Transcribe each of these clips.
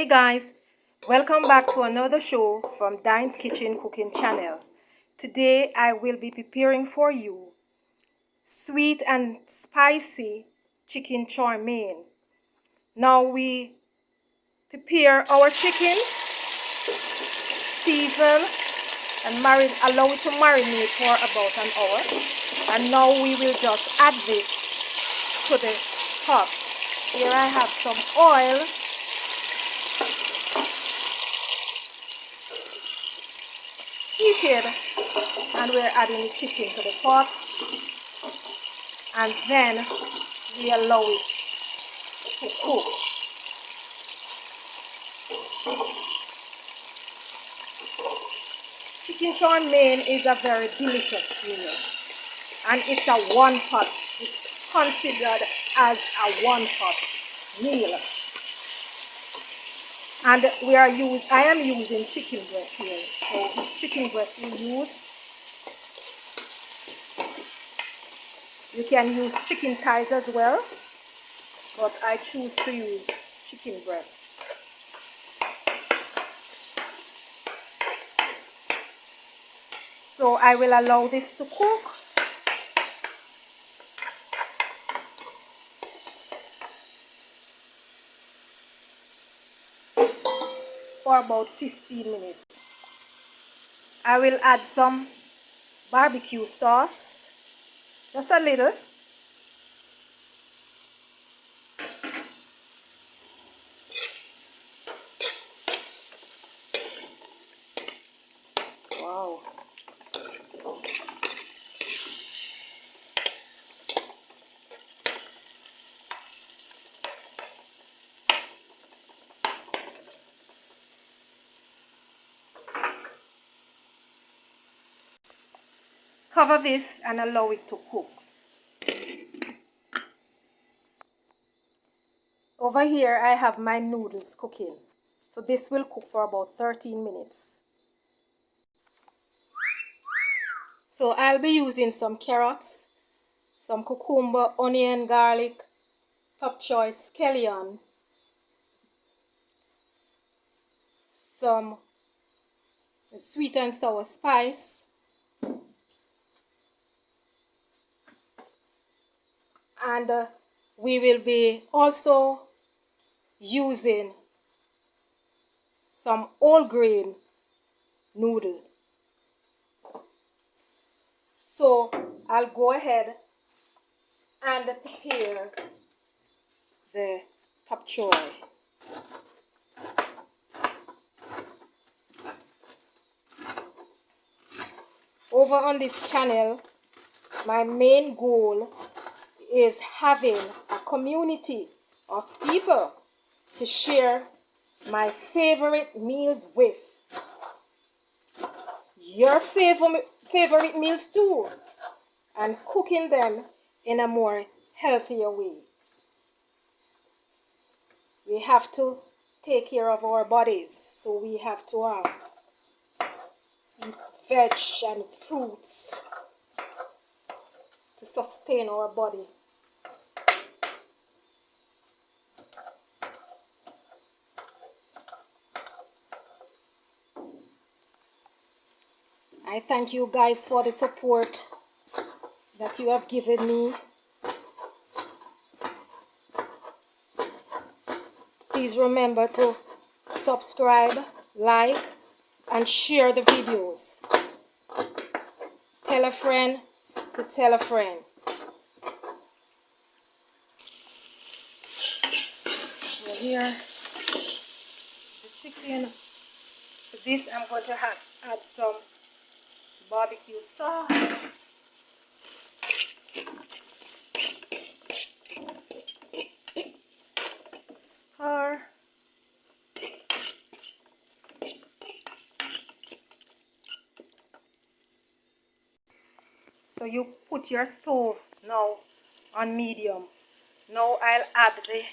guys, welcome back to another show from Dine's Kitchen Cooking Channel. Today I will be preparing for you sweet and spicy chicken chow mein. Now we prepare our chicken, season and allow it to marinate for about an hour. And now we will just add this to the pot. Here I have some oil. Heated, and we're adding the chicken to the pot, and then we allow it to cook. Chicken chow mein is a very delicious meal, and it's a one pot. It's considered as a one pot meal. And I am using chicken breast here. So it's chicken breast we use. You can use chicken thighs as well, but I choose to use chicken breast. So I will allow this to cook. For about 15 minutes. I will add some barbecue sauce, just a little. Wow. Cover this and allow it to cook. Over here I have my noodles cooking. So this will cook for about 13 minutes. So I'll be using some carrots, some cucumber, onion, garlic, top choice, scallion, some sweet and sour spice, and we will be also using some whole grain noodle. So I'll go ahead and prepare the pak choy. Over on this channel, my main goal is having a community of people to share my favorite meals with. Your favorite meals too, and cooking them in a more healthier way. We have to take care of our bodies, so we have to eat veg and fruits to sustain our body. I thank you guys for the support that you have given me. Please remember to subscribe, like, and share the videos. Tell a friend to tell a friend. So here, the chicken. For this, I'm going to add some barbecue sauce. Stir. So you put your stove now on medium. Now I'll add the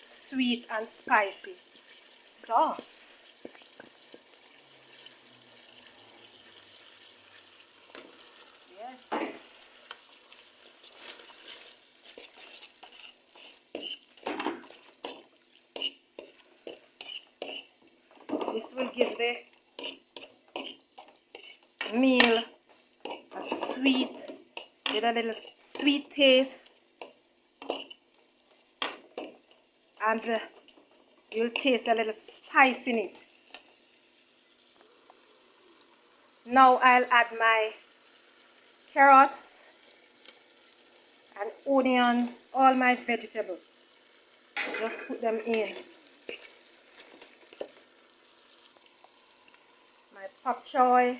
sweet and spicy sauce. Yes. will give the meal a sweet, with a little sweet taste, and you'll taste a little spice in it. Now I'll add my carrots and onions, all my vegetables. Just put them in. My pak choy.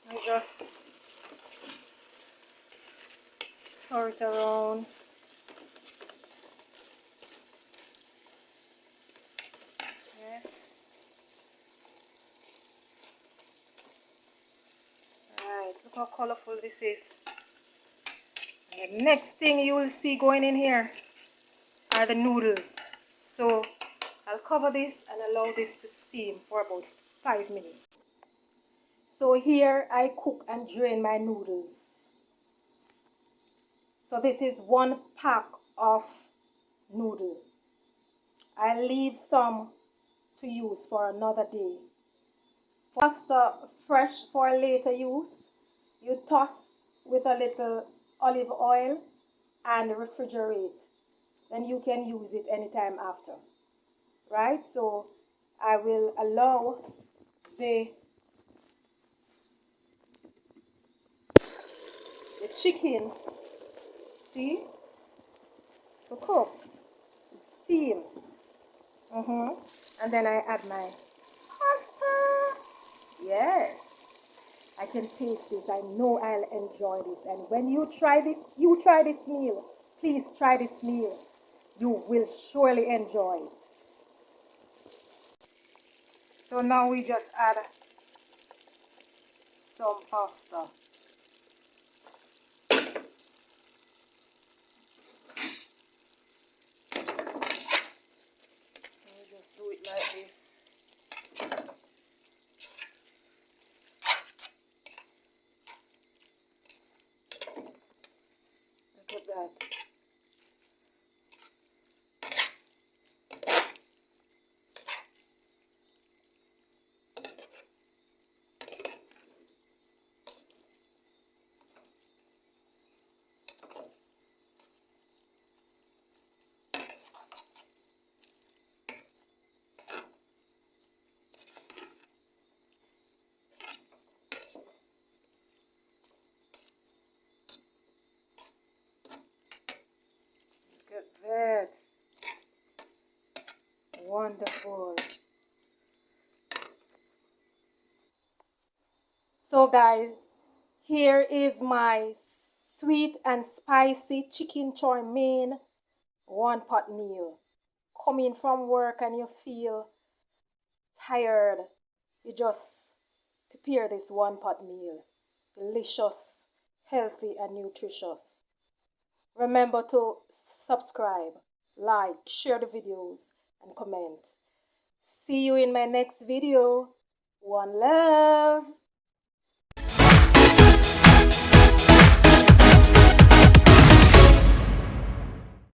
And just stir it around. Yes. Alright, look how colorful this is. And the next thing you will see going in here are the noodles. So I'll cover this and allow this to steam for about 5 minutes. So here I cook and drain my noodles. So this is 1 pack of noodle. I leave some to use for another day. Pasta fresh for later use, you toss with a little olive oil and refrigerate. Then you can use it anytime after. Right? So I will allow the chicken, see, to cook, steam. And then I add my pasta. Yes, I can taste this. I know I'll enjoy this. And when you try this meal. Please try this meal. You will surely enjoy it. So now we just add some pasta. Just do it like this. Look at that. Look at that. Wonderful. So guys, here is my sweet and spicy chicken chow mein 1 pot meal. Coming from work and you feel tired, you just prepare this 1 pot meal. Delicious, healthy and nutritious. Remember to subscribe, like, share the videos and comment. See you in my next video. One love.